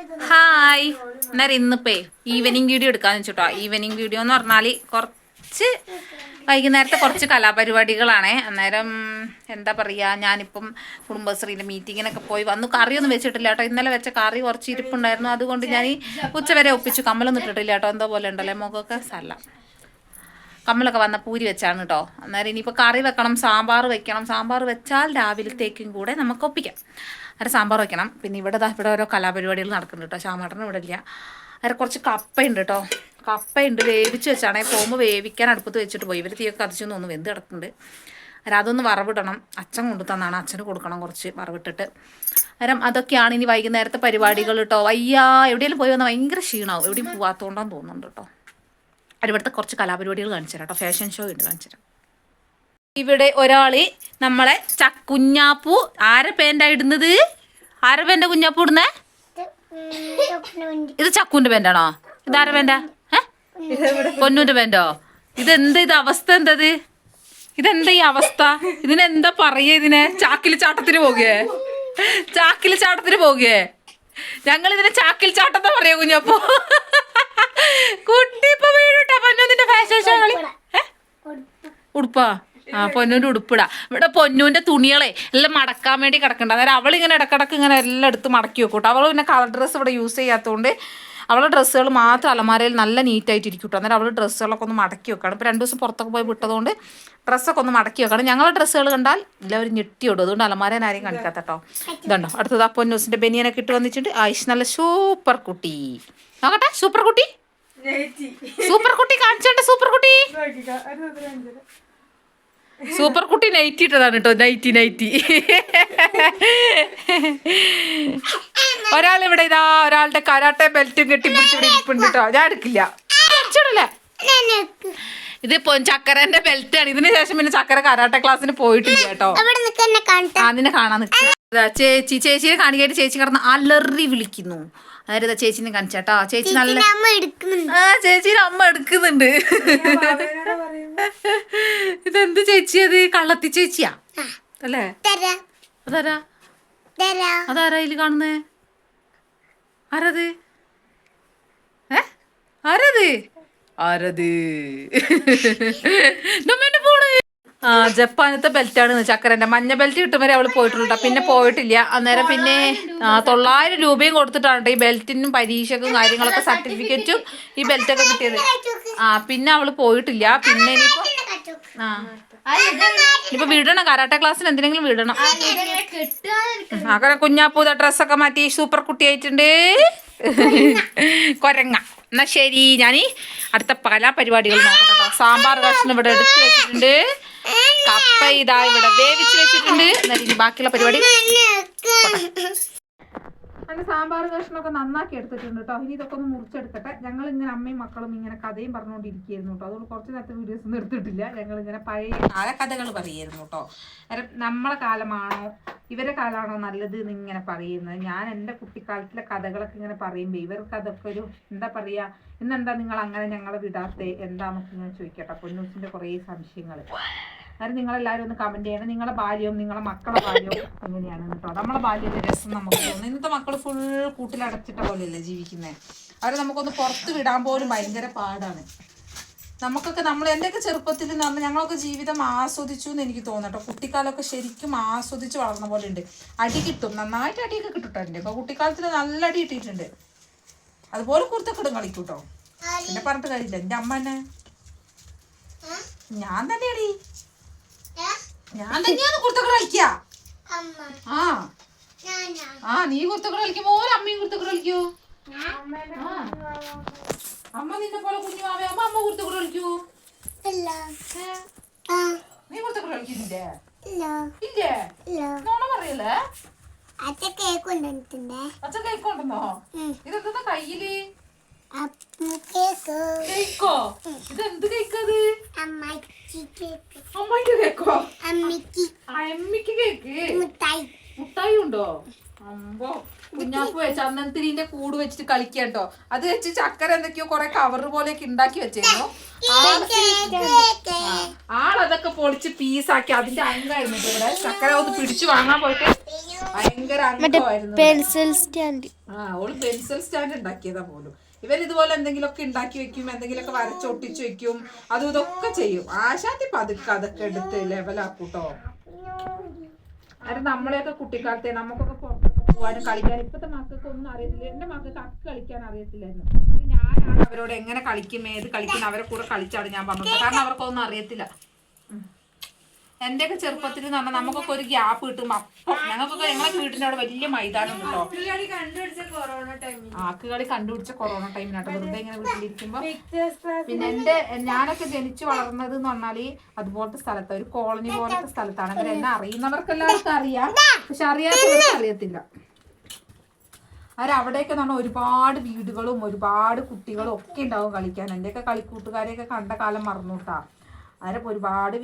Hi. അന്നേരം ഇന്നിപ്പേ evening video എടുക്കാന്ന് വെച്ചിട്ടോ. ഈവനിങ് വീഡിയോ എന്ന് പറഞ്ഞാൽ കുറച്ച് വൈകുന്നേരത്തെ കുറച്ച് കലാപരിപാടികളാണ്. അന്നേരം എന്താ പറയുക, ഞാനിപ്പം കുടുംബശ്രീൻ്റെ മീറ്റിങ്ങിനൊക്കെ പോയി വന്നു. കറിയൊന്നും വെച്ചിട്ടില്ല കേട്ടോ. ഇന്നലെ വെച്ച കറി കുറച്ച് ഇരിപ്പുണ്ടായിരുന്നു. അതുകൊണ്ട് ഞാൻ ഈ ഉച്ചവരെ ഒപ്പിച്ചു. കമ്മലൊന്നും ഇട്ടിട്ടില്ല കേട്ടോ. എന്തോ പോലെ ഉണ്ടല്ലേ മുഖമൊക്കെ. സ്ഥല കമ്മലൊക്കെ വന്ന പൂരി വെച്ചാണ് കേട്ടോ. അന്നേരം ഇനിയിപ്പോൾ കറി വെക്കണം, സാമ്പാർ വെക്കണം. സാമ്പാർ വെച്ചാൽ രാവിലത്തേക്കും കൂടെ നമുക്ക് ഒപ്പിക്കാം. അന്നേരം സാമ്പാർ വെക്കണം. പിന്നെ ഇവിടെ ഓരോ കലാപരിപാടികൾ നടക്കുന്നുണ്ട് കേട്ടോ. ശ്യാമേട്ടനും ഇവിടെ ഇല്ല. അന്നേരം കുറച്ച് കപ്പയുണ്ട് കേട്ടോ. കപ്പയുണ്ട്, വേവിച്ച് വെച്ചാണേ. പോകുമ്പോൾ വേവിക്കാൻ അടുപ്പത്ത് വെച്ചിട്ട് പോയി. ഇവർ തീയൊക്കെ കത്തിച്ചു തോന്നുന്നു, വെന്ത് കിടക്കുന്നുണ്ട്. അന്നേരം അതൊന്ന് വറവിടണം. അച്ഛൻ കൊണ്ടു തന്നാണ്, അച്ഛന് കൊടുക്കണം കുറച്ച് വറവിട്ടിട്ട്. അന്നേരം അതൊക്കെയാണ് ഇനി വൈകുന്നേരത്തെ പരിപാടികൾ കേട്ടോ. വയ്യ, എവിടെയെങ്കിലും പോയി വന്നാൽ ഭയങ്കര ക്ഷീണമാവും. എവിടെയും പോകാത്തതുകൊണ്ടാന്ന് തോന്നുന്നുണ്ട് കേട്ടോ. ഇവിടുത്തെ കുറച്ച് കലാപരിപാടികൾ കാണിച്ചു തരാം കേട്ടോ. ഫാഷൻ ഷോ ഉണ്ട്, കാണിച്ചു തരാം. ഇവിടെ ഒരാൾ നമ്മളെ കുഞ്ഞാപ്പൂ ആരെ പേൻ്റാ ഇടുന്നത്? ആരെ പേൻ്റെ കുഞ്ഞാപ്പൂ ഇടുന്നേ? ഇത് ചക്കുവിൻ്റെ പേൻ്റാണോ? ഇതാരെ പേൻ്റാ? പൊന്നൂൻ്റെ പേൻ്റോ? ഇതെന്താ ഇത് അവസ്ഥ? എന്തത് ഇതെന്താ ഈ അവസ്ഥ? ഇതിനെന്താ പറയുക? ഇതിനെ ചാക്കിൽ ചാട്ടത്തിന് പോകുകയെ? ചാക്കിൽ ചാട്ടത്തിന് പോകുകയെ? ഞങ്ങളിതിനെ ചാക്കിൽ ചാട്ടത്താ പറയാ കുഞ്ഞാപ്പൂ. കുട്ടി ഇപ്പൊ വീഴൂട്ടാ. പൊന്നൂന്റെ ഫാഷൻ ഷോ കളി. ഉടുപ്പാ? ആ, പൊന്നൂൻ്റെ ഉടുപ്പിടാ. ഇവിടെ പൊന്നൂൻ്റെ തുണികളെ എല്ലാം മടക്കാൻ വേണ്ടി കിടക്കണ്ട. അന്നേരം അവളിങ്ങനെ ഇടക്കിടക്ക് ഇങ്ങനെ എല്ലാം എടുത്ത് മടക്കി വെക്കൂട്ടോ. അവൾ പിന്നെ കളർ ഡ്രസ്സ് ഇവിടെ യൂസ് ചെയ്യാത്തതുകൊണ്ട് അവളുടെ ഡ്രസ്സുകൾ മാത്രം അലമാരയിൽ നല്ല നീറ്റായിട്ട് ഇരിക്കും കേട്ടോ. അന്നേരം അവൾ ഡ്രസ്സുകളൊക്കെ ഒന്ന് മടക്കി വെക്കണം. ഇപ്പോൾ 2 ദിവസം പുറത്തൊക്കെ പോയി വിട്ടതുകൊണ്ട് ഡ്രസ്സൊക്കെ ഒന്ന് മടക്കി വെക്കണം. ഞങ്ങളുടെ ഡ്രസ്സുകൾ കണ്ടാൽ എല്ലാവരും ഞെട്ടിയോടും. അതുകൊണ്ട് അലമാരൻ ആരെയും കാണിക്കാത്ത കേട്ടോ. ഇതുണ്ടോ അടുത്തത് അപ്പോൾ ന്യൂസിൻ്റെ ബനിയനൊക്കെ ഇട്ട് വന്നിട്ടുണ്ട്. ആയിഷ് നല്ല സൂപ്പർ കുട്ടി. നോക്കട്ടെ, സൂപ്പർ കുട്ടി, സൂപ്പർ കുട്ടി കാണിച്ചോണ്ട്. സൂപ്പർ കുട്ടി, സൂപ്പർ കുട്ടി നൈറ്റി ഇട്ടതാണ് കേട്ടോ. നൈറ്റി ഒരാളിവിടെ ഇതാ ഒരാളുടെ കരാട്ടെ ബെൽറ്റും കെട്ടിപ്പിടിച്ചിവിടെ ഇരിപ്പുണ്ട് കേട്ടോ. ഞാൻ എടുക്കില്ല. ഇത് ചക്കരന്റെ ബെൽറ്റാണ്. ഇതിന് ശേഷം പിന്നെ ചക്കര കരാട്ടെ ക്ലാസ്സിന് പോയിട്ടില്ല കേട്ടോ. അതിനെ കാണാൻ നിൽക്കുക. ചേച്ചിയെ കാണിക്കായിട്ട് ചേച്ചി കിടന്ന് അലറി വിളിക്കുന്നു. അതായത് ചേച്ചിനെ കാണിച്ചാട്ടോ. ചേച്ചി നല്ല ചേച്ചിയുടെ അമ്മ എടുക്കുന്നുണ്ട്. ഇതെന്ത് ചേച്ചി? അത് കള്ളത്തി ചേച്ചിയാ അല്ലേ? അതാരാ ഇതില് കാണുന്നേ? ആരത്? ആരത്? ജപ്പാനത്തെ ബെൽറ്റാണ് ചക്കരന്റെ. മഞ്ഞ ബെൽറ്റ് കിട്ടും വരെ അവള് പോയിട്ടുള്ളൂ. പിന്നെ പോയിട്ടില്ല. അന്നേരം പിന്നെ 900 രൂപയും കൊടുത്തിട്ടാണ് ഈ ബെൽറ്റിനും പരീക്ഷക്കും കാര്യങ്ങളൊക്കെ സർട്ടിഫിക്കറ്റും ഈ ബെൽറ്റൊക്കെ കിട്ടിയത്. പിന്നെ അവള് പോയിട്ടില്ല. പിന്നെ ഇനിയിപ്പോ വിടണം. കരാട്ടെ ക്ലാസ്സിന് എന്തിനെങ്കിലും വിടണം. അങ്ങനെ കുഞ്ഞാപ്പൂത ഡ്രസ്സൊക്കെ മാറ്റി സൂപ്പർ കുട്ടിയായിട്ടുണ്ട്. കൊരങ്ങ. എന്നാ ശരി, ഞാൻ അടുത്ത പല പരിപാടികൾ നോക്കട്ടോ. സാമ്പാർ കഷ്ണം ഇവിടെ എടുത്ത് വെച്ചിട്ടുണ്ട്. കപ്പ ഇതാ ഇവിടെ വേവിച്ച് വെച്ചിട്ടുണ്ട്. എന്നാലും ബാക്കിയുള്ള പരിപാടി അങ്ങനെ സാമ്പാർ കഷ്ണമൊക്കെ നന്നാക്കി എടുത്തിട്ടുണ്ട് കേട്ടോ. ഇനി ഇതൊക്കെ ഒന്ന് മുറിച്ചെടുക്കട്ടെ. ഞങ്ങളിങ്ങനെ അമ്മയും മക്കളും ഇങ്ങനെ കഥയും പറഞ്ഞുകൊണ്ടിരിക്കുകയായിരുന്നു കേട്ടോ. അതുകൊണ്ട് കുറച്ച് നേരത്തെ വീഡിയോസ് ഒന്നും എടുത്തിട്ടില്ല. ഞങ്ങളിങ്ങനെ പഴയ കാലകഥകൾ പറയായിരുന്നു കേട്ടോ. നമ്മളെ കാലമാണോ ഇവരെ കാലമാണോ നല്ലത് എന്നിങ്ങനെ പറയുന്നത്. ഞാൻ എൻ്റെ കുട്ടിക്കാലത്തിലെ കഥകളൊക്കെ ഇങ്ങനെ പറയുമ്പോൾ ഇവർക്ക് അതൊക്കെ ഒരു എന്താ പറയുക, ഇന്നെന്താ നിങ്ങൾ അങ്ങനെ ഞങ്ങളെ വിടാത്തെ എന്താണെന്നൊക്കെ ഇങ്ങനെ ചോദിക്കട്ടെ. പൊന്നൂസിൻ്റെ കുറേ സംശയങ്ങൾ. അതായത് നിങ്ങളെല്ലാവരും ഒന്ന് കമൻറ്റ് ചെയ്യണം. നിങ്ങളുടെ ബാല്യവും നിങ്ങളുടെ മക്കളുടെ ബാല്യവും എങ്ങനെയാണ് കേട്ടോ. നമ്മളെ ബാല്യത്തിൻ്റെ രസം നമുക്ക് തോന്നുന്നു. ഇന്നത്തെ മക്കൾ ഫുൾ കൂട്ടിലടച്ചിട്ട പോലെയല്ലേ ജീവിക്കുന്നത്. അവരെ നമുക്കൊന്ന് പുറത്ത് വിടാൻ പോലും ഭയങ്കര പാടാണ്. നമുക്കൊക്കെ എൻ്റെയൊക്കെ ചെറുപ്പത്തിൽ എന്ന് പറഞ്ഞാൽ ഞങ്ങളൊക്കെ ജീവിതം ആസ്വദിച്ചു എന്ന് എനിക്ക് തോന്നട്ടോ. കുട്ടിക്കാലമൊക്കെ ശരിക്കും ആസ്വദിച്ച് വളർന്ന പോലെ ഉണ്ട്. അടി കിട്ടും, നന്നായിട്ട് അടിയൊക്കെ കിട്ടുട്ടോ. എൻ്റെ ഇപ്പോൾ കുട്ടിക്കാലത്തിൽ നല്ല അടി കിട്ടിയിട്ടുണ്ട്. അതുപോലെ കുർത്തക്കിടും കളിക്കൂട്ടോ. പിന്നെ പറഞ്ഞിട്ട് കാര്യമില്ല. എൻ്റെ അമ്മ തന്നെ ഞാൻ തന്നെയാടി കുർത്തക്കട കളിക്ക. നീ കുർത്തക്കട കളിക്കുമ്പോ അമ്മയും കുർത്തക്കട കളിക്കൂ. അമ്മ നിന്നെ പോലെ കുഞ്ഞുമാവേ അമ്മ കുർത്തക്കട കളിക്കൂ. നീ കുർത്തക്കട കളിക്കുന്നില്ലേ? ഇല്ലേ? നോണ പറയല്ലേ? അച്ഛൻ കേക്ക് കൊണ്ടുവന്നോ? ഇതെന്താ കയ്യില്? കേക്കോ? ഇതെന്ത് കേക്കത്? അമ്മയ്ക്ക് കേക്കോ? അമ്മയ്ക്ക് കേക്ക്. മുട്ടായി ഉണ്ടോ? അമ്പോ കുഞ്ഞാപ്പു ചന്ദനത്തിരിന്റെ കൂട് വെച്ചിട്ട് കളിക്കട്ടോ. അത് വെച്ച് ചക്കര എന്തൊക്കെയോ കൊറേ കവർ പോലെയൊക്കെ ഉണ്ടാക്കി വെച്ചിരുന്നു. ആളതൊക്കെ പൊളിച്ച് പീസാക്കി. അതിന്റെ അംഗമായിരുന്നു ഇവിടെ. ചക്കര ഒന്ന് പിടിച്ചു വാങ്ങാൻ പോയിട്ട് ഭയങ്കര അംഗമായിരുന്നു. Pencil stand. ഓള് പെൻസിൽ സ്റ്റാൻഡ് ഉണ്ടാക്കിയതാ പോലും. ഇവരിതുപോലെ എന്തെങ്കിലുമൊക്കെ ഉണ്ടാക്കി വെക്കും, എന്തെങ്കിലുമൊക്കെ വരച്ചൊട്ടിച്ചു വെക്കും, അതും ഇതൊക്കെ ചെയ്യും. ആശാത്തി പതുക്കെ അതൊക്കെ എടുത്ത് ലെവലാക്കൂട്ടോ. അത് നമ്മളെയൊക്കെ കുട്ടിക്കാലത്തെ നമുക്കൊക്കെ പുറത്തൊക്കെ പോകാനും കളിക്കാനും ഇപ്പത്തെ മക്കൾക്ക് ഒന്നും അറിയത്തില്ല. എന്റെ മക്കൾക്ക് അക്ക് കളിക്കാൻ അറിയത്തില്ലായിരുന്നു. ഞാനാണ് അവരോട് എങ്ങനെ കളിക്കും, ഏത് കളിക്കും അവരെ കൂടെ കളിച്ചാണ് ഞാൻ പറഞ്ഞത്. കാരണം അവർക്കൊന്നും അറിയത്തില്ല. എന്റെയൊക്കെ ചെറുപ്പത്തിൽ എന്ന് പറഞ്ഞാൽ നമുക്കൊക്കെ ഒരു ഗ്യാപ്പ് കിട്ടും. അപ്പം ഞങ്ങൾക്കൊക്കെ ഞങ്ങളൊക്കെ വീട്ടിന്റെ അവിടെ വലിയ മൈതാനം കേട്ടോ. ആക്കുകളി കണ്ടുപിടിച്ച കൊറോണ ടൈമിനാട്ടോ. വെറുതെ ഇങ്ങനെ വീട്ടിലിരിക്കുമ്പോ. പിന്നെ ഞാനൊക്കെ ജനിച്ചു വളർന്നത് എന്ന് പറഞ്ഞാല് അതുപോലത്തെ സ്ഥലത്ത്, ഒരു കോളനി പോലത്തെ സ്ഥലത്താണ്. അങ്ങനെ എന്നെ അറിയുന്നവർക്ക് എല്ലാവർക്കും അറിയാം, പക്ഷെ അറിയാത്തവർക്ക് അറിയത്തില്ല. അവരവിടെയൊക്കെ എന്ന് പറഞ്ഞാൽ ഒരുപാട് വീടുകളും ഒരുപാട് കുട്ടികളും ഒക്കെ ഉണ്ടാവും കളിക്കാൻ. എന്റെയൊക്കെ കളിക്കൂട്ടുകാരെയൊക്കെ കണ്ട കാലം മറന്നുട്ടാ. അതിനൊക്കെ ഒരുപാട്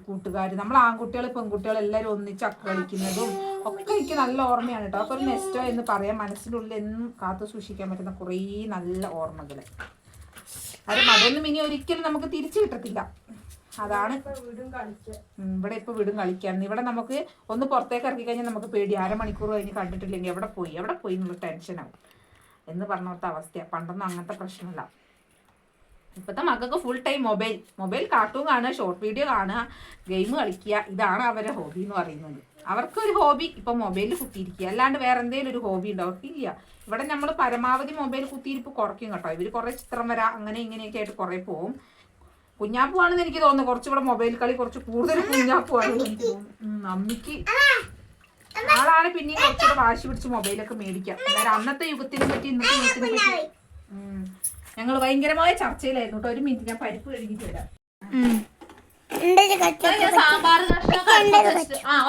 കൂട്ടുകാർ, നമ്മൾ ആൺകുട്ടികൾ പെൺകുട്ടികൾ എല്ലാവരും ഒന്നിച്ച് അക്ക് കളിക്കുന്നതും ഒക്കെ എനിക്ക് നല്ല ഓർമ്മയാണ് കേട്ടോ. അപ്പൊ ഒരു നെസ്റ്റോ എന്ന് പറയാം. മനസ്സിനുള്ളിൽ എന്നും കാത്തു സൂക്ഷിക്കാൻ പറ്റുന്ന കുറേ നല്ല ഓർമ്മകൾ. അതൊന്നും ഇനി ഒരിക്കലും നമുക്ക് തിരിച്ചു കിട്ടത്തില്ല. അതാണ് ഇവിടെ ഇപ്പൊ വീടും കളിക്കാൻ. ഇവിടെ നമുക്ക് ഒന്ന് പുറത്തേക്ക് ഇറക്കി കഴിഞ്ഞാൽ നമുക്ക് പേടി. 1/2 മണിക്കൂർ കഴിഞ്ഞ് കണ്ടിട്ടില്ലെങ്കിൽ എവിടെ പോയി എന്നുള്ള ടെൻഷനാവും എന്ന് പറഞ്ഞോർത്ത അവസ്ഥയാണ്. പണ്ടൊന്നും അങ്ങനത്തെ പ്രശ്നമില്ല. ഇപ്പോഴത്തെ മക്കൾക്ക് ഫുൾ ടൈം മൊബൈൽ കാർട്ടൂൺ കാണുക, ഷോർട്ട് വീഡിയോ കാണുക, ഗെയിം കളിക്കുക. ഇതാണ് അവരുടെ ഹോബി എന്ന് പറയുന്നത്. അവർക്കൊരു ഹോബി ഇപ്പം മൊബൈലിൽ കുത്തിയിരിക്കുക, അല്ലാണ്ട് വേറെ എന്തെങ്കിലും ഒരു ഹോബി ഉണ്ടോ? അവർക്കില്ല. ഇവിടെ നമ്മൾ പരമാവധി മൊബൈൽ കുത്തിയിരിപ്പ് കുറയ്ക്കും കേട്ടോ. ഇവർ കുറേ ചിത്രം വര അങ്ങനെ ഇങ്ങനെയൊക്കെ ആയിട്ട് കുറേ പോവും. കുഞ്ഞാപ്പുവാണെന്ന് എനിക്ക് തോന്നുന്നു കുറച്ചുകൂടെ മൊബൈൽ കളി കുറച്ച് കൂടുതൽ കുഞ്ഞാപ്പുവാണെന്ന് എനിക്ക് തോന്നുന്നു. അമ്മിക്ക് ആളാണ് പിന്നെയും കുറച്ചുകൂടെ വാശി പിടിച്ച് മൊബൈലൊക്കെ മേടിക്കാം. അന്നേരം അന്നത്തെ യുഗത്തിനെ പറ്റി ഇന്നത്തെ യുഗത്തിനെ പറ്റി ഞങ്ങൾ ഭയങ്കരമായ ചർച്ചയിലായിരുന്നു കേട്ടോ. ഒരു മിനിറ്റ്, ഞാൻ പരിപ്പ് കഴുകിട്ട് വരാം. സാമ്പാർ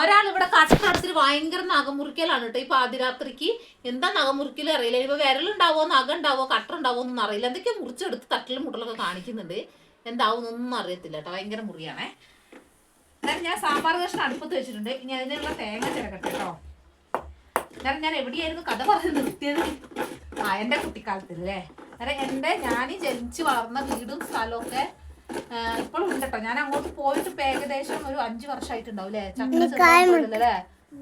ഒരാൾ ഇവിടെ കട്ടടത്തിൽ ഭയങ്കര നഖമുറിക്കലാണ് കേട്ടോ. ഈ പാതിരാത്രിക്ക് എന്താ നഖമുറിക്കൽ അറിയില്ല. ഇപ്പൊ വിരലുണ്ടാവോ, നഖം ഉണ്ടാവോ, കട്ട ഉണ്ടാവോ ഒന്നും അറിയില്ല. എന്തൊക്കെയാ മുറിച്ചെടുത്ത് തട്ടിലും മുട്ടലൊക്കെ കാണിക്കുന്നുണ്ട്. എന്താവും ഒന്നും അറിയത്തില്ല കേട്ടോ. ഭയങ്കര മുറിയാണേ. എന്നാലും ഞാൻ സാമ്പാർ കഷ്ണം അടുപ്പത്ത് വെച്ചിട്ടുണ്ട്. ഇനി അതിനുള്ള തേങ്ങ ചിരക്കട്ടെ കേട്ടോ. എന്നാലും ഞാൻ എവിടെയായിരുന്നു കഥ പറഞ്ഞ് നിർത്തിയത്? എന്റെ കുട്ടിക്കാലത്തില്ലേ. ഞാൻ ജനിച്ചു വളർന്ന വീടും സ്ഥലമൊക്കെ ഇപ്പോഴും ഉണ്ട് കേട്ടോ. ഞാൻ അങ്ങോട്ട് പോയിട്ട് ഏകദേശം ഒരു 5 വർഷമായിട്ടുണ്ടാവും അല്ലേ. ചക്കരല്ലേ,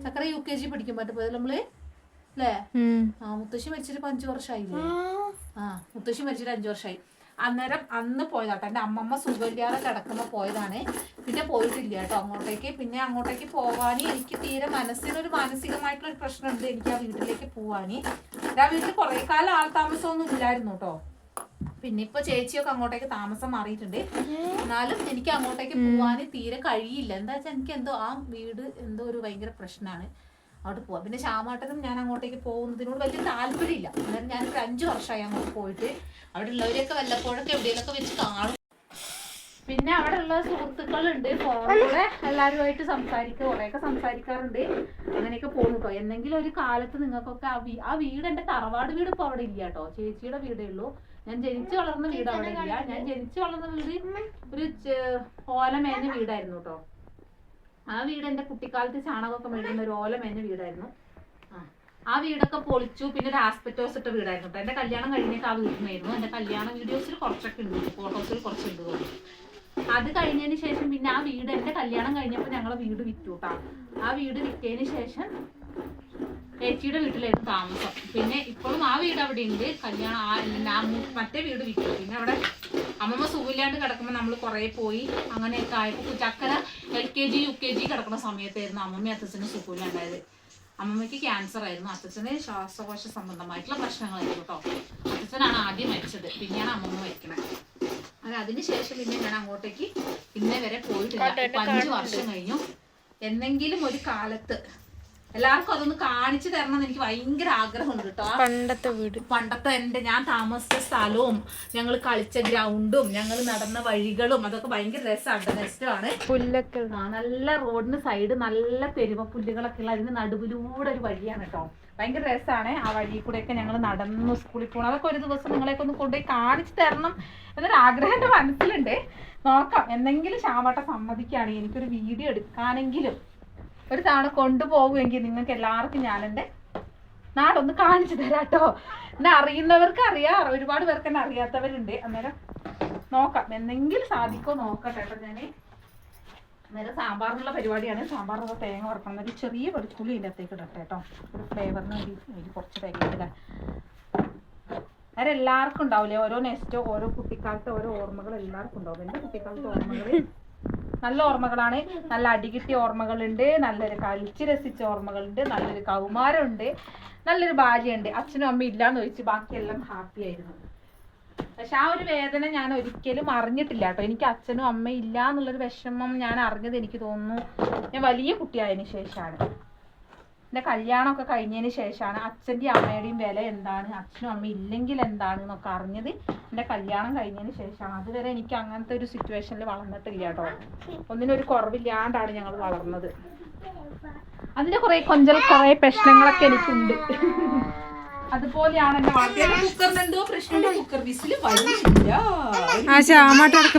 ചക്കര UKG പഠിക്കുമ്പോ പോയത് നമ്മള് അല്ലേ. മുത്തശ്ശി മരിച്ചിട്ട് 5 വർഷമായില്ലേ. മുത്തശ്ശി മരിച്ചിട്ട് 5 വർഷമായി. അന്നേരം അന്ന് പോയതാട്ടോ. എൻ്റെ അമ്മമ്മ സുഖമില്ലാതെ കിടക്കുമ്പോൾ പോയതാണ്. പിന്നെ പോയിട്ടില്ല കേട്ടോ അങ്ങോട്ടേക്ക്. പിന്നെ അങ്ങോട്ടേക്ക് പോകാൻ എനിക്ക് തീരെ മനസ്സിനൊരു മാനസികമായിട്ടുള്ളൊരു പ്രശ്നമുണ്ട്. എനിക്ക് ആ വീട്ടിലേക്ക് പോവാൻ. ആ വീട്ടിൽ കുറേ കാലം ആൾ താമസമൊന്നും ഇല്ലായിരുന്നു കേട്ടോ. പിന്നെ ഇപ്പൊ ചേച്ചിയൊക്കെ അങ്ങോട്ടേക്ക് താമസം മാറിയിട്ടുണ്ട്. എന്നാലും എനിക്ക് അങ്ങോട്ടേക്ക് പോവാൻ തീരെ കഴിയില്ല. എന്താ വെച്ചാൽ എനിക്ക് എന്തോ ആ വീട് എന്തോ ഒരു ഭയങ്കര പ്രശ്നമാണ്. അവിടെ പോവാം. പിന്നെ ശ്യാമാട്ടനും ഞാൻ അങ്ങോട്ടേക്ക് പോകുന്നതിനോട് വലിയ താല്പര്യമില്ല. അന്നേരം ഞാനൊരു 5 വർഷമായി അങ്ങോട്ട് പോയിട്ട്. അവിടെ ഉള്ളവരെയൊക്കെ വല്ലപ്പോഴൊക്കെ എവിടെയെങ്കിലൊക്കെ വെച്ച് കാണും. പിന്നെ അവിടെ ഉള്ള സുഹൃത്തുക്കളുണ്ട്. ഫോണിലൂടെ എല്ലാവരുമായിട്ട് സംസാരിക്കുക, കുറേയൊക്കെ സംസാരിക്കാറുണ്ട്. അങ്ങനെയൊക്കെ പോകുന്നു കേട്ടോ. എന്തെങ്കിലും ഒരു കാലത്ത് നിങ്ങൾക്കൊക്കെ ആ വീട്, എൻ്റെ തറവാട് വീട് ഇപ്പോൾ അവിടെ ഇല്ല കേട്ടോ. ചേച്ചിയുടെ വീടേ ഉള്ളൂ. ഞാൻ ജനിച്ചു വളർന്ന വീട് അവിടെ ഇല്ല. ഞാൻ ജനിച്ചു വളർന്ന വീട് ഒരു ഓലമേഞ്ഞ വീടായിരുന്നു കേട്ടോ. ആ വീട് എൻ്റെ കുട്ടിക്കാലത്ത് ചാണകമൊക്കെ മേടിക്കുന്ന ഒരു ഓലമേഞ്ഞ വീടായിരുന്നു. ആ വീടൊക്കെ പൊളിച്ചു. പിന്നെ ഒരു ആസ്പെറ്റോസ് ഇട്ട വീടായിരുന്നു കേട്ടോ. എൻ്റെ കല്യാണം കഴിഞ്ഞേക്ക് ആ വീട്ടിലായിരുന്നു. എൻ്റെ കല്യാണ വീഡിയോസിൽ കുറച്ചൊക്കെ ഉണ്ട്, ഫോട്ടോസിൽ കുറച്ചുണ്ട് തോന്നുന്നു. അത് കഴിഞ്ഞതിന് ശേഷം പിന്നെ ആ വീട്, എൻ്റെ കല്യാണം കഴിഞ്ഞപ്പോൾ ഞങ്ങളെ വീട് വിറ്റു കേട്ടോ. ആ വീട് വിറ്റതിന് ശേഷം ചേച്ചിയുടെ വീട്ടിലായിരുന്നു താമസം. പിന്നെ ഇപ്പോഴും ആ വീട് അവിടെ ഉണ്ട്. മറ്റേ വീട് വിറ്റു. പിന്നെ അവിടെ അമ്മമ്മ സുഖമില്ലാണ്ട് കിടക്കുമ്പോൾ നമ്മൾ കുറേ പോയി. അങ്ങനെയൊക്കെ ആയപ്പോൾ ചക്കര LKG UKG കിടക്കുന്ന സമയത്തായിരുന്നു അമ്മമ്മ അച്ഛന് സുഖമില്ലാണ്ടായത്. അമ്മമ്മയ്ക്ക് ക്യാൻസർ ആയിരുന്നു. അച്ഛന് ശ്വാസകോശ സംബന്ധമായിട്ടുള്ള പ്രശ്നങ്ങളായിരുന്നു കേട്ടോ. അച്ഛനാണ് ആദ്യം മരിച്ചത്. പിന്നെയാണ് അമ്മമ്മ മരിക്കണത്. അതിനുശേഷം പിന്നെ ഞാൻ അങ്ങോട്ടേക്ക് ഇന്നേ വരെ പോയിട്ടില്ല. 5 വർഷം കഴിഞ്ഞു. എന്തെങ്കിലും ഒരു കാലത്ത് എല്ലാവർക്കും അതൊന്ന് കാണിച്ചു തരണം എന്ന് എനിക്ക് ഭയങ്കര ആഗ്രഹമുണ്ട് കേട്ടോ. പണ്ടത്തെ ഞാൻ താമസിച്ച സ്ഥലവും ഞങ്ങൾ കളിച്ച ഗ്രൗണ്ടും ഞങ്ങൾ നടന്ന വഴികളും അതൊക്കെ ഭയങ്കര രസമാണ്. രസമാണ്. പുല്ലൊക്കെ നല്ല റോഡിന് സൈഡ് നല്ല തെരുവ പുല്ലുകളൊക്കെ ഉള്ള അതിന് നടുവിലൂടെ ഒരു വഴിയാണ് കേട്ടോ. ഭയങ്കര രസമാണ്. ആ വഴി കൂടെയൊക്കെ ഞങ്ങൾ നടന്നു സ്കൂളിൽ പോകണം. അതൊക്കെ ഒരു ദിവസം നിങ്ങളെയൊക്കെ ഒന്ന് കൊണ്ടുപോയി കാണിച്ചു തരണം എന്നൊരു ആഗ്രഹം എൻ്റെ മനസ്സിലുണ്ട്. നോക്കാം, എന്തെങ്കിലും ശ്യാമട്ട സമ്മതിക്കുകയാണെങ്കിൽ എനിക്കൊരു വീഡിയോ എടുക്കാനെങ്കിലും ഒരു തവണ കൊണ്ടുപോകുമെങ്കിൽ നിങ്ങൾക്ക് എല്ലാവർക്കും ഞാൻ എൻ്റെ നാടൊന്ന് കാണിച്ചു തരാട്ടോ. എന്നെ അറിയുന്നവർക്ക് അറിയാം, ഒരുപാട് പേർക്ക് എന്നെ അറിയാത്തവരുണ്ട്. അന്നേരം നോക്കാം, എന്തെങ്കിലും സാധിക്കോ നോക്കട്ടെ കേട്ടോ. ഞാൻ അന്നേരം സാമ്പാറിനുള്ള പരിപാടിയാണ്. സാമ്പാറിനുള്ള തേങ്ങ വറക്കണം. ഒരു ചെറിയ വെളുത്തുള്ളി ഇതിൻ്റെ അകത്തേക്ക് ഇടട്ടെ കേട്ടോ, ഒരു ഫ്ലേവറിന് വേണ്ടി കുറച്ച് തേങ്ങ ഇടുക. അന്നേരം എല്ലാവർക്കും ഉണ്ടാവില്ലേ ഓരോ നെക്സ്റ്റോ, ഓരോ കുട്ടിക്കാലത്തെ ഓരോ ഓർമ്മകൾ എല്ലാവർക്കും ഉണ്ടാവും. എൻ്റെ കുട്ടിക്കാലത്തെ ഓർമ്മകൾ നല്ല ഓർമ്മകളാണ്. നല്ല അടികിട്ടിയ ഓർമ്മകളുണ്ട്, നല്ലൊരു കളിച്ച് രസിച്ച ഓർമ്മകളുണ്ട്, നല്ലൊരു കൗമാരമുണ്ട്, നല്ലൊരു ഭാര്യയുണ്ട്. അച്ഛനും അമ്മയും ഇല്ലാന്ന് ചോദിച്ച് ബാക്കിയെല്ലാം ഹാപ്പി ആയിരുന്നു. പക്ഷെ ആ ഒരു വേദന ഞാൻ ഒരിക്കലും അറിഞ്ഞിട്ടില്ല കേട്ടോ. എനിക്ക് അച്ഛനും അമ്മയും ഇല്ല എന്നുള്ളൊരു വിഷമം ഞാൻ അറിഞ്ഞത് എനിക്ക് തോന്നുന്നു ഞാൻ വലിയ കുട്ടിയായതിനു ശേഷമാണ്. എൻ്റെ കല്യാണമൊക്കെ കഴിഞ്ഞതിന് ശേഷമാണ് അച്ഛൻ്റെയും അമ്മയുടെയും വില എന്താണ്, അച്ഛനും അമ്മയും ഇല്ലെങ്കിൽ എന്താണ് എന്നൊക്കെ അറിഞ്ഞത് എൻ്റെ കല്യാണം കഴിഞ്ഞതിന് ശേഷമാണ്. അതുവരെ എനിക്ക് അങ്ങനത്തെ ഒരു സിറ്റുവേഷനിൽ വളർന്നിട്ടില്ല കേട്ടോ. ഒന്നിനൊരു കുറവില്ലാണ്ടാണ് ഞങ്ങൾ വളർന്നത്. അതിൻ്റെ കുറേ കുറേ പ്രശ്നങ്ങളൊക്കെ എനിക്കുണ്ട്. അതുപോലെയാണ് എന്റെ വാർത്തയുടെ കുക്കറിന് എന്തോ പ്രശ്നം. കുക്കർ വിസിൽ വരുന്നില്ല.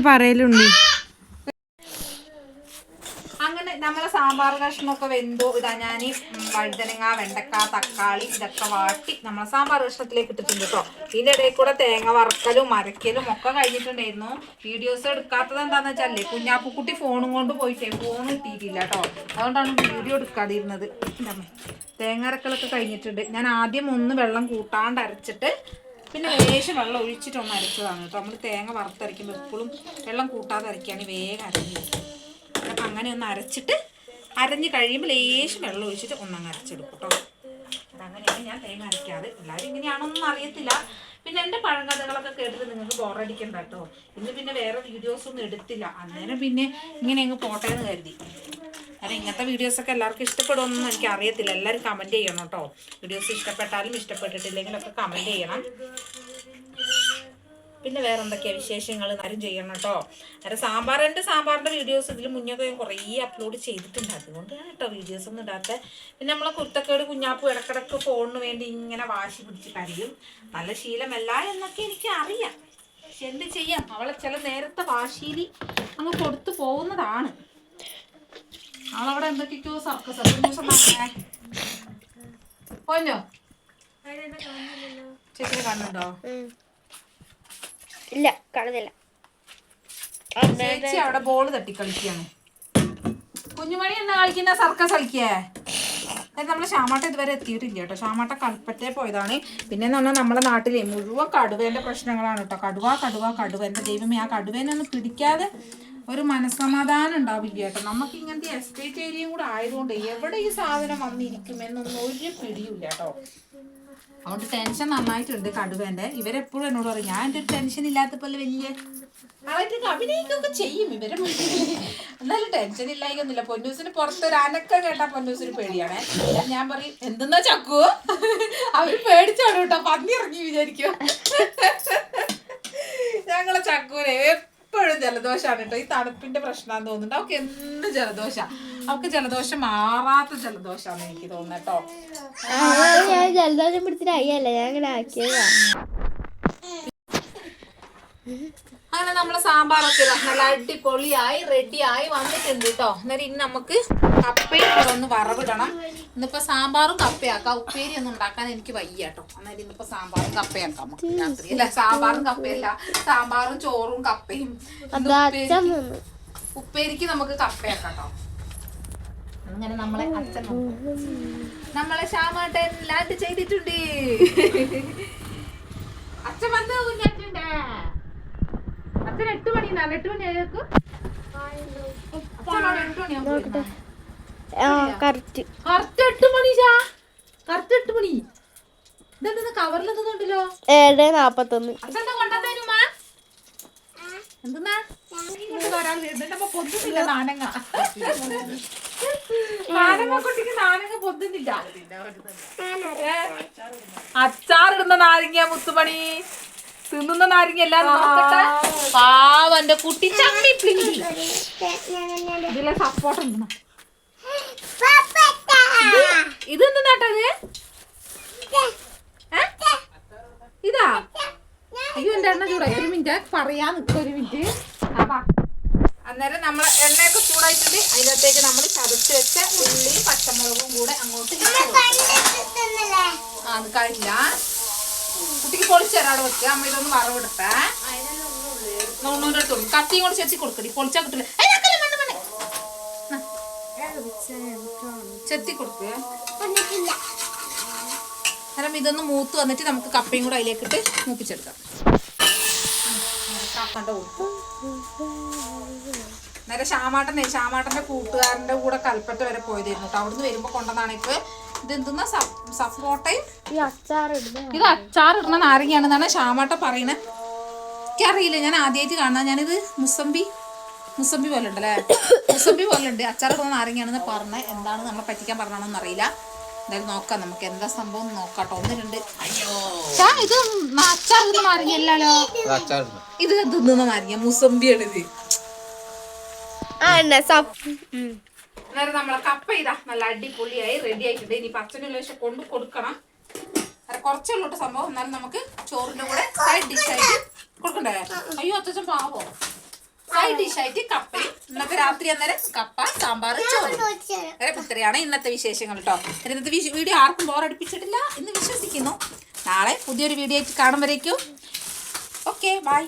പറയലുണ്ട്. അങ്ങനെ നമ്മളെ സാമ്പാർ കഷ്ണമൊക്കെ വെന്തോ. ഇതാ ഞാൻ വഴുതനങ്ങ, വെണ്ടക്ക, തക്കാളി ഇതൊക്കെ വാട്ടി നമ്മളെ സാമ്പാർ കഷ്ണത്തിലേക്ക് ഇട്ടിട്ടുണ്ട് കേട്ടോ. ഇതിൻ്റെ ഇടയിൽ കൂടെ തേങ്ങ വറക്കലും മരക്കലും ഒക്കെ കഴിഞ്ഞിട്ടുണ്ടായിരുന്നു. വീഡിയോസ് എടുക്കാത്തത് എന്താണെന്ന് വെച്ചാലേ കുഞ്ഞാപ്പുക്കുട്ടി ഫോണും കൊണ്ട് പോയിട്ടേ ഫോൺ കിട്ടിയിട്ടില്ല കേട്ടോ. അതുകൊണ്ടാണ് വീഡിയോ എടുക്കാതിരുന്നത്. തേങ്ങ അരക്കലൊക്കെ കഴിഞ്ഞിട്ടുണ്ട്. ഞാൻ ആദ്യം ഒന്ന് വെള്ളം കൂട്ടാണ്ട് അരച്ചിട്ട് പിന്നെ ലേശം വെള്ളം ഒഴിച്ചിട്ടൊന്ന് അരച്ചതാണ് കേട്ടോ. നമ്മൾ തേങ്ങ വറുത്തരയ്ക്കുമ്പോൾ എപ്പോഴും വെള്ളം കൂട്ടാതെ അരയ്ക്കുകയാണെങ്കിൽ വേഗം അരഞ്ഞു. അപ്പം അങ്ങനെ ഒന്ന് അരച്ചിട്ട് അരഞ്ഞ് കഴിയുമ്പോൾ ലേശം വെള്ളം ഒഴിച്ചിട്ട് ഒന്നങ്ങ് അരച്ചെടുക്കും കേട്ടോ. അതങ്ങനെയാണ് ഞാൻ തേങ്ങ അരയ്ക്കാറ്. എല്ലാവരും ഇങ്ങനെയാണോന്നും അറിയത്തില്ല. പിന്നെ എൻ്റെ പഴങ്കഥകളൊക്കെ കേട്ടിട്ട് നിങ്ങൾക്ക് ബോറടിക്കണ്ട കേട്ടോ. ഇന്ന് പിന്നെ വേറെ വീഡിയോസൊന്നും എടുത്തില്ല. അന്നേരം പിന്നെ ഇങ്ങനെ അങ്ങ് പോട്ടേന്ന് കരുതി. കാരണം ഇങ്ങനത്തെ വീഡിയോസൊക്കെ എല്ലാവർക്കും ഇഷ്ടപ്പെടുമെന്നൊന്നും എനിക്ക് അറിയത്തില്ല. എല്ലാവരും കമൻറ്റ് ചെയ്യണം കേട്ടോ. വീഡിയോസ് ഇഷ്ടപ്പെട്ടാലും ഇഷ്ടപ്പെട്ടിട്ടില്ലെങ്കിലൊക്കെ കമൻറ്റ് ചെയ്യണം. പിന്നെ വേറെ എന്തൊക്കെയാണ് വിശേഷങ്ങൾ ആരും ചെയ്യണം കേട്ടോ. അന്നേരം സാമ്പാറിൻ്റെ വീഡിയോസ് ഇതിൽ മുന്നൊക്കെ ഞാൻ കുറേ അപ്ലോഡ് ചെയ്തിട്ടുണ്ട്. അതുകൊണ്ടാണ് കേട്ടോ വീഡിയോസ് ഒന്നും ഇടാത്ത. പിന്നെ നമ്മളെ കുരുത്തക്കേട് കുഞ്ഞാപ്പു ഇടക്കിടക്ക് ഫോണിന് വേണ്ടി ഇങ്ങനെ വാശി പിടിച്ച് കരയും. നല്ല ശീലമല്ല എന്നൊക്കെ എനിക്ക് അറിയാം. പക്ഷെ എന്ത് ചെയ്യാം, അവളെ ചില നേരത്തെ വാശിയിൽ അങ്ങ് കൊടുത്തു പോകുന്നതാണ്. അവളവിടെ എന്തൊക്കെയോ സർക്കസ് പോഞ്ഞോ ചേച്ചിനെ കാണുന്നുണ്ടോ? ഇല്ല, കാണുന്നില്ല. ചേച്ചി അവിടെ ബോള് തട്ടി കളിക്കാണ്. കുഞ്ഞുമണി എന്നാ കളിക്കുന്ന സർക്കസ് കളിക്കേ? നമ്മളെ ശ്യാമാട്ട ഇതുവരെ എത്തിയിട്ടില്ല കേട്ടോ. ശ്യാമാട്ട കൽപ്പറ്റേ പോയതാണ്. പിന്നെ എന്ന് പറഞ്ഞാൽ നമ്മുടെ നാട്ടിലെ മുഴുവൻ കടുവേൻ്റെ പ്രശ്നങ്ങളാണ് കേട്ടോ. കടുവ എൻ്റെ ദൈവമേ, ആ കടുവേനൊന്നും പിടിക്കാതെ ഒരു മനസ്സമാധാനം ഉണ്ടാവില്ല കേട്ടോ. നമുക്ക് ഇങ്ങനത്തെ എസ്റ്റേറ്റ് ഏരിയയും കൂടെ ആയതുകൊണ്ട് എവിടെ ഈ സാധനം വന്നിരിക്കുമെന്നൊന്നും ഒരു പിടിയില്ല കേട്ടോ. അതുകൊണ്ട് ടെൻഷൻ നന്നായിട്ടുണ്ട് കടുവേൻ്റെ. ഇവരെപ്പോഴും എന്നോട് പറയും ഞാൻ എൻ്റെ ഒരു ടെൻഷൻ ഇല്ലാത്ത പോലെ വലിയ ആളായിട്ട് അഭിനയിക്കൊക്കെ ചെയ്യും ഇവരെ. എന്നാലും ടെൻഷൻ ഇല്ലായിക്കൊന്നുമില്ല. പൊന്നൂസിന് പുറത്തൊരു അനക്കം കേട്ടാ പൊന്നൂസിന് പേടിയാണേ. ഞാൻ പറയും എന്തെന്നാ ചക്കു, അവര് പേടിച്ചോളൂ കേട്ടോ, പന്നി ഇറങ്ങി വിചാരിക്കും. ഞങ്ങളെ ചക്കൂനെ എപ്പോഴും ജലദോഷമാണ് കേട്ടോ. ഈ തണുപ്പിന്റെ പ്രശ്നമാണെന്ന് തോന്നുന്നുണ്ട്. അവൾക്ക് എന്ത് ജലദോഷ, അവൾക്ക് ജലദോഷം മാറാത്ത ജലദോഷാന്ന് എനിക്ക് തോന്നുന്നു കേട്ടോ. ഞാൻ ജലദോഷം പിടിച്ചിട്ട് അയ്യല്ല, ഞാൻ അങ്ങനെ ആക്കിയതാ. അങ്ങനെ നമ്മളെ സാമ്പാറൊക്കെ നല്ല അടിപൊളിയായി റെഡിയായി വന്നിട്ടുണ്ട് കേട്ടോ. അന്നേരം ഇനി നമുക്ക് കപ്പയും കൂടെ ഒന്ന് വറവിടണം. ഇന്നിപ്പോ സാമ്പാറും കപ്പയാക്കാം. ഉപ്പേരി ഒന്നും ഉണ്ടാക്കാൻ എനിക്ക് വയ്യ കേട്ടോ. അന്നേരം ഇന്നിപ്പോ സാമ്പാറും കപ്പയാക്കാം നമുക്ക് രാത്രി. അല്ല, സാമ്പാറും കപ്പയല്ല, സാമ്പാറും ചോറും കപ്പയും. ഉപ്പേരിക്ക് നമുക്ക് കപ്പയാക്കാം കേട്ടോ. അങ്ങനെ നമ്മളെ അച്ഛൻ നമ്മളെ ശ്യാമാട്ടൻ ലാൻഡ് ചെയ്തിട്ടുണ്ട്. അച്ഛൻ വന്ന് കുഞ്ഞാറ്റുണ്ടേ. അച്ഛൻ 8 മണിന്നാണ്. 8 മണി ആയേക്കും. അച്ഛനോട് 8 മണിയാകുമ്പോ കറക്റ്റ് 8 മണി. കറക്റ്റ് 8 മണി. ഇതെന്താ കവറിൽ എന്തുണ്ടല്ലോ? 7:41. അച്ഛൻ്റെ കൊണ്ടുവന്നേനുമാ എന്തെന്നാ പൊതുന്നില്ല. നാനങ്ങ കുട്ടിക്ക് നാരങ്ങ പൊതുന്നില്ല. അച്ചാറിടുന്ന നാരങ്ങ മുത്തുമണി തിന്നുന്ന നാരങ്ങ എല്ലാരും നോക്കട്ടെ. പാവന്റെ കുട്ടി ചമ്മി പിണ്ടി. ഇതിലെ സപ്പോർട്ട് ഉണ്ടെന്ന ഇതെന്ത് നാട്ടത്? ഇതാ. അയ്യോ എന്റെ എണ്ണ ചൂടായി. ഒരു മിനിറ്റ് പറയാൻ നിൽക്കും. ഒരു മിനിറ്റ്. അന്നേരം നമ്മൾ എണ്ണയൊക്കെ ചൂടായിട്ടുണ്ട്. അതിനകത്തേക്ക് നമ്മൾ ചതച്ച് വെച്ച ഉള്ളിയും പച്ചമുളകും കൂടെ അങ്ങോട്ട് ഇട്ട് കൊടുക്കണം. അത് കഴിയില്ല. കുട്ടിക്ക് പൊളിച്ചേരാടെ വെക്കുക. അമ്മ ഇതൊന്ന് വറവിടട്ടെ. നുണ്ണൂൻ്റെ അടുത്ത് കൊടുക്കും. കത്തിയും കൂടെ ചെത്തി കൊടുക്കടി. പൊളിച്ചാൽ കിട്ടില്ല. ചെത്തി കൊടുക്കുക. അന്നേരം ഇതൊന്ന് മൂത്ത് വന്നിട്ട് നമുക്ക് കപ്പയും കൂടെ അതിലേക്കിട്ട് മൂപ്പിച്ചെടുക്കാം. നേരെ ശ്യാമാട്ടൻ്റെ കൂട്ടുകാരൻ്റെ കൂടെ കൽപ്പറ്റ വരെ പോയതായിരുന്നു കേട്ടോ. അവിടുന്ന് വരുമ്പോൾ കൊണ്ടുവന്നാണ് ഇപ്പൊ ഇത് എന്തെന്നാ സഫ്രോട്ടയും ഇത് അച്ചാറിടുന്ന നാരങ്ങയാണെന്നാണ് ശ്യാമാട്ട പറയണേ. എനിക്കറിയില്ല, ഞാൻ ആദ്യമായിട്ട് കാണുന്നത്. ഞാനിത് മുസമ്പി പോലെ ഉണ്ടല്ലേ, മുസമ്പി പോലെ ഉണ്ട്. അച്ചാറിടുന്ന നാരങ്ങയാണെന്ന് പറഞ്ഞ എന്താണ് നമ്മളെ പറ്റിക്കാൻ പറഞ്ഞാണെന്ന് അറിയില്ല. എന്തായാലും നോക്കാം, നമുക്ക് എന്താ സംഭവം നോക്കാട്ടോ. 1 2 അയ്യോ ഇത് അച്ചാറിടുന്ന നാരങ്ങയല്ലോ, ഇത് തിന്നുന്ന നാരങ്ങ മുസമ്പിയാണ് ഇത്. അന്നേരം നമ്മളെ കപ്പ ഇതാ നല്ല അടിപൊളിയായി റെഡി ആയിട്ടുണ്ട്. ഇനി പച്ചനുള്ള ശേഷം കൊണ്ട് കൊടുക്കണം. കുറച്ചുള്ളൂട്ട് സംഭവം. എന്നാലും നമുക്ക് ചോറിന്റെ കൂടെ സൈഡ് ഡിഷായിട്ട് കൊടുക്കണ്ടേ. അയ്യോ അച്ഛൻ പാവോ. സൈഡ് ഡിഷായിട്ട് കപ്പയും ഇന്നത്തെ രാത്രി അന്നേരം കപ്പ സാമ്പാർ ചോറ്. ഇത്രയാണ് ഇന്നത്തെ വിശേഷങ്ങൾ കേട്ടോ. ഇന്നത്തെ വീഡിയോ ആർക്കും ബോറടിപ്പിച്ചിട്ടില്ല എന്ന് വിശ്വസിക്കുന്നു. നാളെ പുതിയൊരു വീഡിയോ ആയിട്ട് കാണുമ്പോഴേക്കും ഓക്കെ ബൈ.